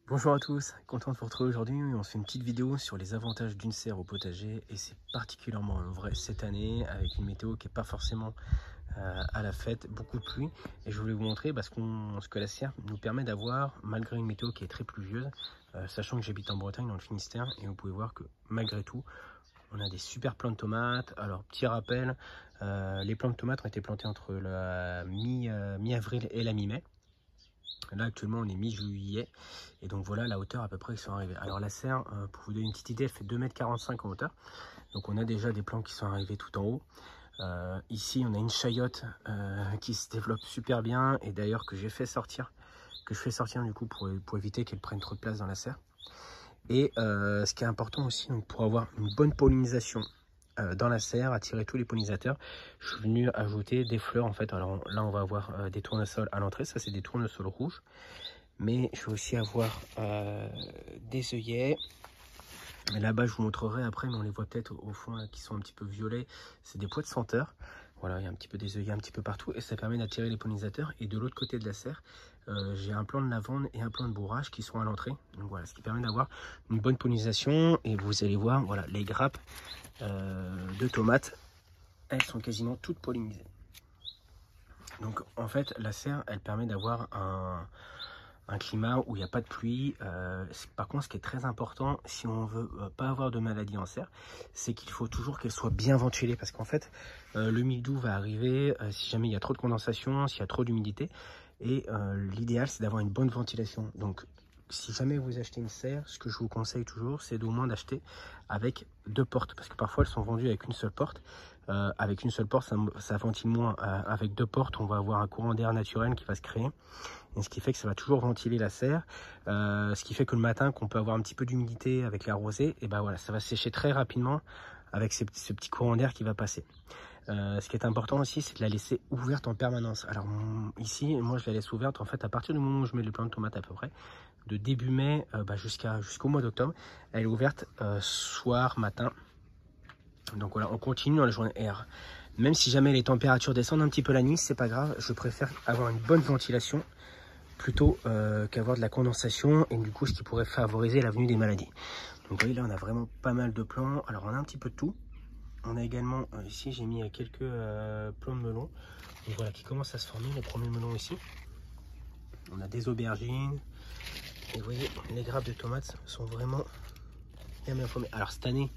Bonjour à tous, content de vous retrouver aujourd'hui. On se fait une petite vidéo sur les avantages d'une serre au potager et c'est particulièrement vrai cette année avec une météo qui n'est pas forcément à la fête, beaucoup de pluie. Et je voulais vous montrer ce que la serre nous permet d'avoir malgré une météo qui est très pluvieuse, sachant que j'habite en Bretagne dans le Finistère et vous pouvez voir que malgré tout, on a des super plants de tomates. Alors petit rappel, les plants de tomates ont été plantés entre la mi-avril et la mi-mai. Là actuellement on est mi-juillet et donc voilà la hauteur à peu près qui sont arrivés. Alors la serre, pour vous donner une petite idée, elle fait 2,45 m en hauteur. Donc on a déjà des plants qui sont arrivés tout en haut. Ici on a une chayotte qui se développe super bien et d'ailleurs que je fais sortir du coup pour éviter qu'elle prenne trop de place dans la serre. Et ce qui est important aussi, donc, pour avoir une bonne pollinisation dans la serre, attirer tous les pollinisateurs, je suis venu ajouter des fleurs en fait. Alors là on va avoir des tournesols à l'entrée, ça c'est des tournesols rouges, mais je vais aussi avoir des œillets. Là-bas je vous montrerai après, mais on les voit peut-être au fond là, qui sont un petit peu violets, c'est des pois de senteur. Voilà, il y a un petit peu des œillets un petit peu partout et ça permet d'attirer les pollinisateurs. Et de l'autre côté de la serre, j'ai un plant de lavande et un plant de bourrage qui sont à l'entrée. Donc voilà, ce qui permet d'avoir une bonne pollinisation. Et vous allez voir, voilà, les grappes de tomates, elles sont quasiment toutes pollinisées. Donc en fait, la serre, elle permet d'avoir un climat où il n'y a pas de pluie. Par contre, ce qui est très important, si on veut pas avoir de maladie en serre, c'est qu'il faut toujours qu'elle soit bien ventilée. Parce qu'en fait, le mildiou va arriver si jamais il y a trop de condensation, s'il y a trop d'humidité. Et l'idéal, c'est d'avoir une bonne ventilation. Donc, si jamais vous achetez une serre, ce que je vous conseille toujours, c'est au moins d'acheter avec deux portes. Parce que parfois, elles sont vendues avec une seule porte. Avec une seule porte, ça ventile moins. Avec deux portes, on va avoir un courant d'air naturel qui va se créer. Et ce qui fait que ça va toujours ventiler la serre. Ce qui fait que le matin, qu'on peut avoir un petit peu d'humidité avec la rosée, et ben voilà, ça va sécher très rapidement avec ce petit courant d'air qui va passer. Ce qui est important aussi, c'est de la laisser ouverte en permanence. Alors ici, moi je la laisse ouverte en fait à partir du moment où je mets les plants de tomates à peu près, de début mai jusqu'au mois d'octobre. Elle est ouverte soir, matin. Donc voilà, on continue dans la journée R. Même si jamais les températures descendent un petit peu la nuit, c'est pas grave. Je préfère avoir une bonne ventilation plutôt qu'avoir de la condensation et du coup ce qui pourrait favoriser la venue des maladies. Donc vous voyez là on a vraiment pas mal de plants. Alors on a un petit peu de tout. On a également ici j'ai mis quelques plants de melon. Donc voilà qui commencent à se former les premiers melons ici. On a des aubergines. Et vous voyez les grappes de tomates sont vraiment bien formées. Alors cette année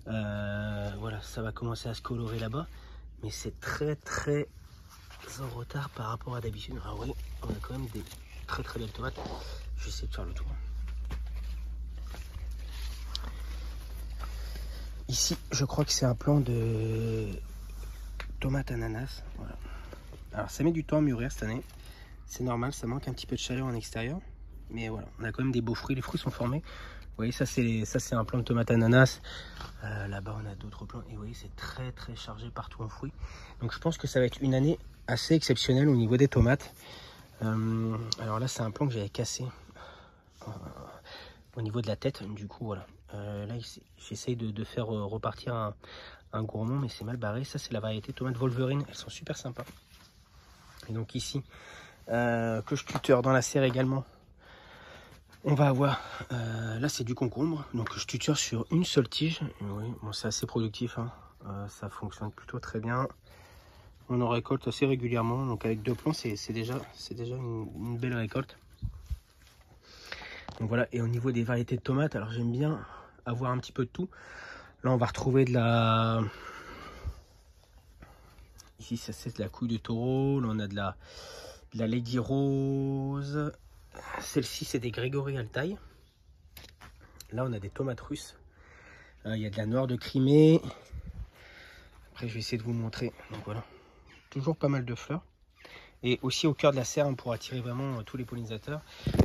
voilà ça va commencer à se colorer là-bas. Mais c'est très en retard par rapport à d'habitude. Alors oui, on a quand même des très belles tomates. Je vais essayer de faire le tour. Ici, je crois que c'est un plant de tomates ananas. Voilà. Alors ça met du temps à mûrir cette année. C'est normal, ça manque un petit peu de chaleur en extérieur. Mais voilà, on a quand même des beaux fruits. Les fruits sont formés. Vous voyez, ça c'est un plant de tomates ananas. Là-bas, on a d'autres plants. Et vous voyez, c'est très chargé partout en fruits. Donc je pense que ça va être une année assez exceptionnelle au niveau des tomates. Alors là, c'est un plant que j'avais cassé au niveau de la tête. Du coup, voilà. Là, j'essaye de faire repartir un gourmand, mais c'est mal barré. Ça, c'est la variété tomate Wolverine. Elles sont super sympas. Et donc ici, que je tuteur dans la serre également. On va avoir, là c'est du concombre, donc je tuteur sur une seule tige. Oui, bon, c'est assez productif, hein. Ça fonctionne plutôt très bien. On en récolte assez régulièrement, donc avec deux plants c'est déjà une belle récolte. Donc voilà, et au niveau des variétés de tomates, alors j'aime bien avoir un petit peu de tout. Là on va retrouver de la... Ici ça c'est de la couille de taureau, là on a de la Lady Rose. Celle-ci c'est des Grégory Altaï. Là on a des tomates russes. Il y a de la noire de Crimée. Après je vais essayer de vous montrer. Donc voilà, toujours pas mal de fleurs. Et aussi au cœur de la serre, pour attirer vraiment tous les pollinisateurs.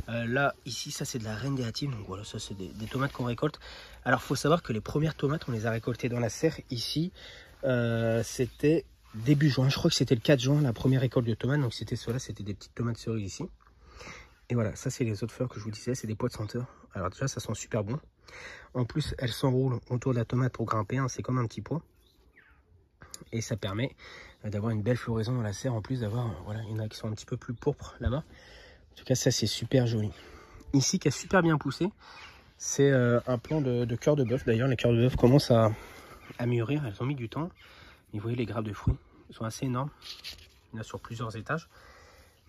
Là, ici, ça c'est de la reine des hâtives. Donc voilà, ça c'est des tomates qu'on récolte. Alors il faut savoir que les premières tomates, on les a récoltées dans la serre. Ici, c'était début juin. Je crois que c'était le 4 juin, la première récolte de tomates. Donc c'était cela, c'était des petites tomates cerises ici. Et voilà, ça c'est les autres fleurs que je vous disais, c'est des pois de senteur. Alors déjà, ça sent super bon. En plus, elles s'enroulent autour de la tomate pour grimper, hein, c'est comme un petit pois. Et ça permet d'avoir une belle floraison dans la serre, en plus d'avoir, voilà, il y en a qui sont un petit peu plus pourpres là-bas. En tout cas, ça c'est super joli. ici qui a super bien poussé. C'est un plant de cœur de bœuf. D'ailleurs, les cœurs de bœuf commencent à mûrir. Elles ont mis du temps. Et vous voyez, les grappes de fruits sont assez énormes. Il y en a sur plusieurs étages.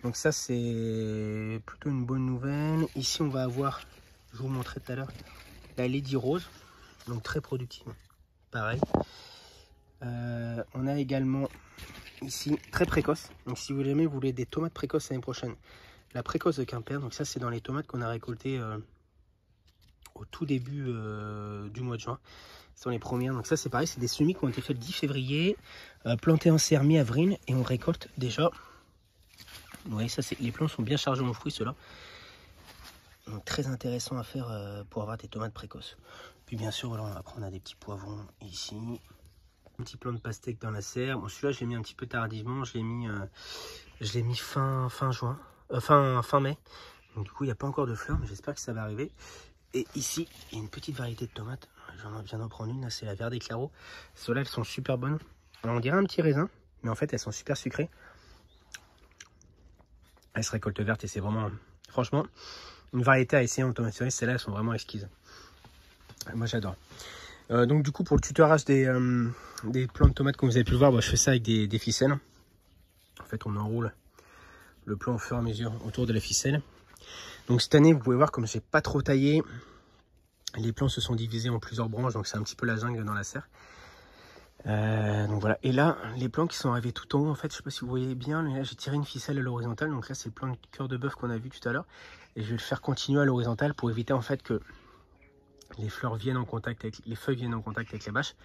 Donc ça, c'est plutôt une bonne nouvelle. Ici, on va avoir, je vous montrais tout à l'heure, la Lady Rose. Donc très productive. Pareil. On a également ici très précoce. Donc si vous jamais vous voulez des tomates précoces l'année prochaine, la précoce de Quimper. Donc ça, c'est dans les tomates qu'on a récoltées au tout début du mois de juin. Ce sont les premières. Donc ça, c'est pareil, c'est des semis qui ont été faits le 10 février, plantés en serre mi-avril, et on récolte déjà. Vous voyez, ça, les plants sont bien chargés en fruits, ceux-là. Donc très intéressant à faire pour avoir des tomates précoces. Puis bien sûr, voilà, après on a des petits poivrons ici. Un petit plant de pastèque dans la serre. Bon, celui-là, je l'ai mis un petit peu tardivement. Je l'ai mis fin juin, fin mai. Donc du coup, il n'y a pas encore de fleurs, mais j'espère que ça va arriver. Et ici, il y a une petite variété de tomates. J'en viens d'en prendre une, là, c'est la Verde Claro. Celles-là, elles sont super bonnes. Alors, on dirait un petit raisin, mais en fait, elles sont super sucrées. Elles se récoltent vertes et c'est vraiment, franchement, une variété à essayer en tomate cerise. Celles-là, elles sont vraiment exquises. Moi, j'adore. Donc, du coup, pour le tutorage des plants de tomates, comme vous avez pu le voir, bah, je fais ça avec des ficelles. En fait, on enroule le plant au fur et à mesure autour de la ficelle. Donc cette année, vous pouvez voir comme j'ai pas trop taillé, les plants se sont divisés en plusieurs branches, donc c'est un petit peu la jungle dans la serre. Donc voilà, et là, les plants qui sont arrivés tout en haut, en fait, je sais pas si vous voyez bien, là j'ai tiré une ficelle à l'horizontale, donc là c'est le plant de cœur de bœuf qu'on a vu tout à l'heure, et je vais le faire continuer à l'horizontale pour éviter en fait que les fleurs viennent en contact avec, les feuilles viennent en contact avec la bâche,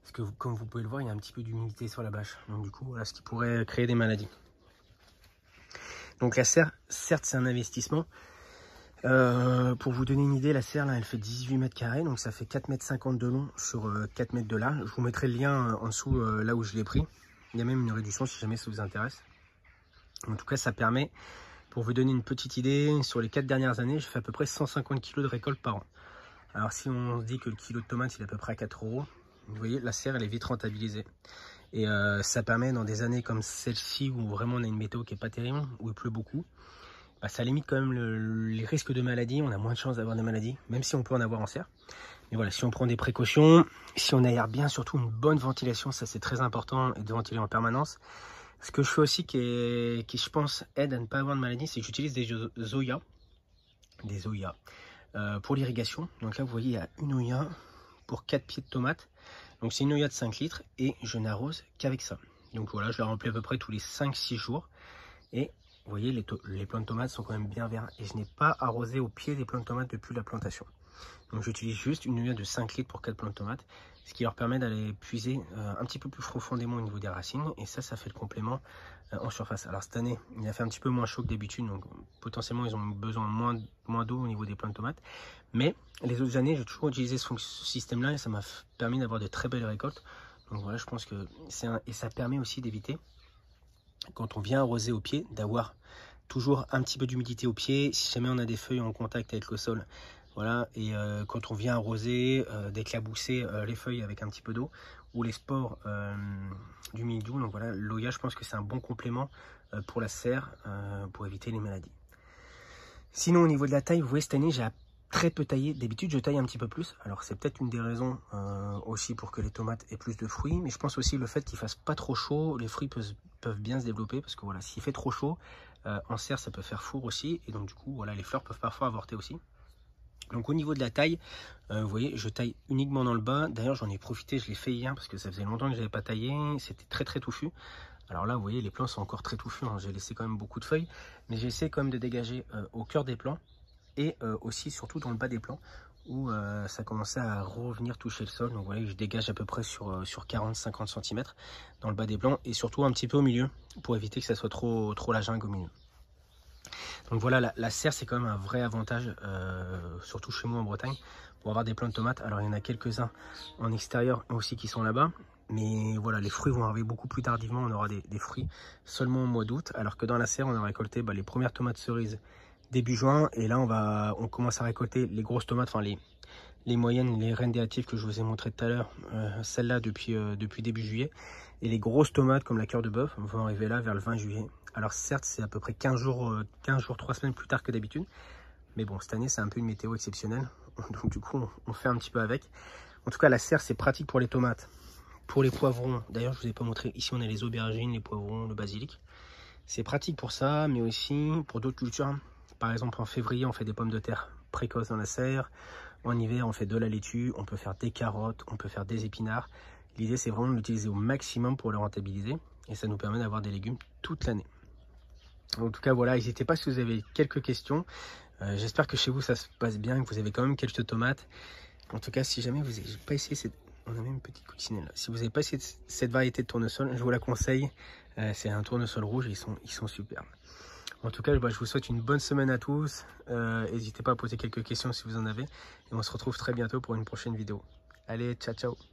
parce que comme vous pouvez le voir, il y a un petit peu d'humidité sur la bâche, donc du coup, voilà ce qui pourrait créer des maladies. Donc la serre, certes c'est un investissement. Pour vous donner une idée, la serre là elle fait 18 mètres carrés, donc ça fait 4,50 m de long sur 4 mètres de large. Je vous mettrai le lien en dessous là où je l'ai pris. Il y a même une réduction si jamais ça vous intéresse. En tout cas, ça permet, pour vous donner une petite idée, sur les 4 dernières années, je fais à peu près 150 kg de récolte par an. Alors si on se dit que le kilo de tomates il est à peu près à 4 €, vous voyez, la serre elle est vite rentabilisée. Et ça permet dans des années comme celle-ci où vraiment on a une météo qui n'est pas terrible, où il pleut beaucoup, bah, ça limite quand même les risques de maladies. On a moins de chances d'avoir des maladies, même si on peut en avoir en serre. Mais voilà, si on prend des précautions, si on aère bien, surtout une bonne ventilation, ça c'est très important, et de ventiler en permanence. Ce que je fais aussi qui je pense aide à ne pas avoir de maladie, c'est que j'utilise des Zoya, pour l'irrigation. Donc là vous voyez, il y a une Oya pour 4 pieds de tomates. Donc c'est une Oya de 5 litres et je n'arrose qu'avec ça. Donc voilà, je la remplis à peu près tous les 5-6 jours. Et vous voyez, les plants de tomates sont quand même bien verts. Et je n'ai pas arrosé au pied des plants de tomates depuis la plantation. Donc j'utilise juste une Oya de 5 litres pour 4 plants de tomates. Ce qui leur permet d'aller puiser un petit peu plus profondément au niveau des racines. Et ça fait le complément en surface. Alors cette année, il a fait un petit peu moins chaud que d'habitude. Donc potentiellement, ils ont besoin de moins d'eau au niveau des plants de tomates. Mais les autres années, j'ai toujours utilisé ce système-là. Et ça m'a permis d'avoir de très belles récoltes. Donc voilà, je pense que et ça permet aussi d'éviter, quand on vient arroser au pied, d'avoir toujours un petit peu d'humidité au pied. Si jamais on a des feuilles en contact avec le sol, voilà, et quand on vient arroser, d'éclabousser les feuilles avec un petit peu d'eau, ou les spores du mildiou. Donc voilà, l'Oya, je pense que c'est un bon complément pour la serre, pour éviter les maladies. Sinon, au niveau de la taille, vous voyez, cette année, j'ai très peu taillé. D'habitude, je taille un petit peu plus. Alors, c'est peut-être une des raisons aussi pour que les tomates aient plus de fruits. Mais je pense aussi le fait qu'il fasse pas trop chaud, les fruits peuvent bien se développer. Parce que voilà, s'il fait trop chaud, en serre, ça peut faire four aussi. Et donc, du coup, voilà, les fleurs peuvent parfois avorter aussi. Donc au niveau de la taille, vous voyez, je taille uniquement dans le bas. D'ailleurs, j'en ai profité, je l'ai fait hier parce que ça faisait longtemps que je n'avais pas taillé. C'était très touffu. Alors là, vous voyez, les plants sont encore très touffus. Hein. J'ai laissé quand même beaucoup de feuilles. Mais j'ai essayé quand même de dégager au cœur des plants. Et aussi, surtout dans le bas des plants, où ça commençait à revenir toucher le sol. Donc vous voyez, je dégage à peu près sur 40-50 cm dans le bas des plants. Et surtout un petit peu au milieu, pour éviter que ça soit trop la jungle au milieu. Donc voilà, la serre, c'est quand même un vrai avantage, surtout chez moi en Bretagne, pour avoir des plants de tomates. Alors il y en a quelques-uns en extérieur aussi qui sont là-bas. Mais voilà, les fruits vont arriver beaucoup plus tardivement. On aura des fruits seulement au mois d'août. Alors que dans la serre, on a récolté les premières tomates cerises début juin. Et là, on commence à récolter les grosses tomates, enfin les moyennes, les reines déhatives que je vous ai montré tout à l'heure. Celles-là depuis début juillet. Et les grosses tomates comme la cœur de bœuf vont arriver là vers le 20 juillet. Alors certes, c'est à peu près 15 jours, 3 semaines plus tard que d'habitude. Mais bon, cette année, c'est un peu une météo exceptionnelle. Donc du coup, on fait un petit peu avec. En tout cas, la serre, c'est pratique pour les tomates, pour les poivrons. D'ailleurs, je vous ai pas montré. Ici, on a les aubergines, les poivrons, le basilic. C'est pratique pour ça, mais aussi pour d'autres cultures. Par exemple, en février, on fait des pommes de terre précoces dans la serre. En hiver, on fait de la laitue. On peut faire des carottes, on peut faire des épinards. L'idée, c'est vraiment de l'utiliser au maximum pour le rentabiliser. Et ça nous permet d'avoir des légumes toute l'année. En tout cas, voilà, n'hésitez pas si vous avez quelques questions. J'espère que chez vous, ça se passe bien, que vous avez quand même quelques tomates. En tout cas, si jamais vous n'avez pas essayé cette... On a même une petite coccinelle là. Si vous n'avez pas essayé cette variété de tournesol, je vous la conseille. C'est un tournesol rouge, ils sont superbes. En tout cas, je vous souhaite une bonne semaine à tous. N'hésitez pas à poser quelques questions si vous en avez. Et on se retrouve très bientôt pour une prochaine vidéo. Allez, ciao, ciao!